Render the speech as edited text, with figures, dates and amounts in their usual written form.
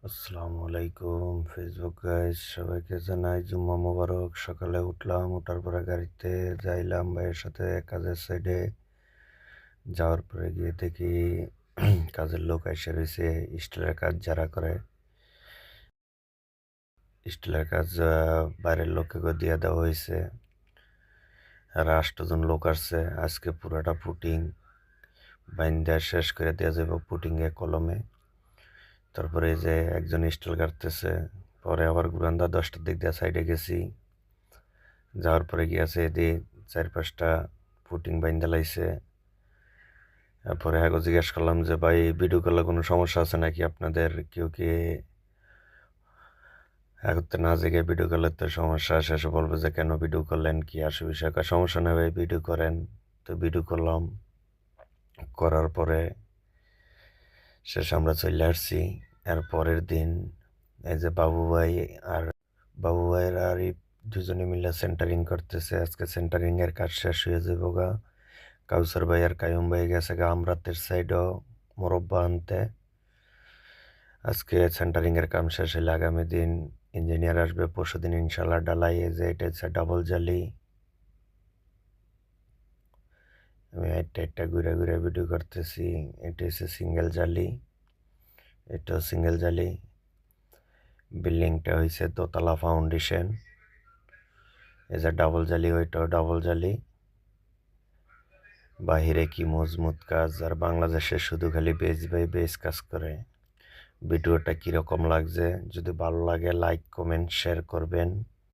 আসসালামু আলাইকুম Facebook guys, সবাইকে জানাই জুম্মা মোবারক। সকালে উঠলাম, উঠার পরে গাড়িতে যাইলাম ভাইয়ের সাথে কাজের সাইডে। যাওয়ার পরে গিয়ে দেখি কাজের লোক এসে রয়েছে। স্টিলের কাজ যারা করে, স্টিলের কাজ বাইরের লোককে দিয়ে দেওয়া হয়েছে। আর 8 জন লোক আসছে। আজকে পুরাটা পুটিং বাইন্দা শেষ করে দেওয়া যাবে পুটিংয়ে কলমে। তারপরে এই যে একজন স্টিল কাটতেছে। পরে আবার গুরান্দা 10টার দিক দিয়ে সাইডে গেছি। যাওয়ার পরে গিয়েছে এদিক 4-5টা পুটিং বাইন্দা লাইছে। তারপরে হ্যাঁ জিজ্ঞেস করলাম যে ভাই, ভিডিও কলে কোনো সমস্যা আছে নাকি আপনাদের? কেউ কি এখন না জেগে ভিডিও কলের তো সমস্যা, শেষে বলবে যে কেন ভিডিও করলেন, কি আসে বিষয়? সমস্যা নেই ভাই, ভিডিও করেন। তো ভিডিও করলাম, করার পরে শেষে আমরা চলে আসছি। এর পরের দিন এই যে বাবু ভাইয়ের আর এই দুজনে মিলে সেন্টারিং করতেছে। আজকে সেন্টারিং এর কাজ শেষ হয়ে যাবো গা। কাউসার ভাই আর কায়ুম ভাই গেছে গা আমরাতের সাইডও মোরব্বা আনতে। আজকে সেন্টারিং এর কাম শেষ হলে আগামী দিন ইঞ্জিনিয়ার আসবে। পরশুদিন ইনশাল্লাহ ডালাই। এই যে এটা হচ্ছে ডাবল জালি। আমি একটা ঘুরে ঘুরে ভিডিও করতেছি। এটা হচ্ছে সিঙ্গেল জালি, এটাও সিঙ্গেল জালি। বিল্ডিংটা হয়েছে দোতলা ফাউন্ডেশন। এই যে ডাবল জালি, ওইটাও ডাবল জালি। বাহিরে কি মজবুত কাজ! আর বাংলাদেশে শুধু খালি বেজ বাই বেজ কাজ করে। ভিডিওটা কীরকম লাগছে? যদি ভালো লাগে লাইক কমেন্ট শেয়ার করবেন।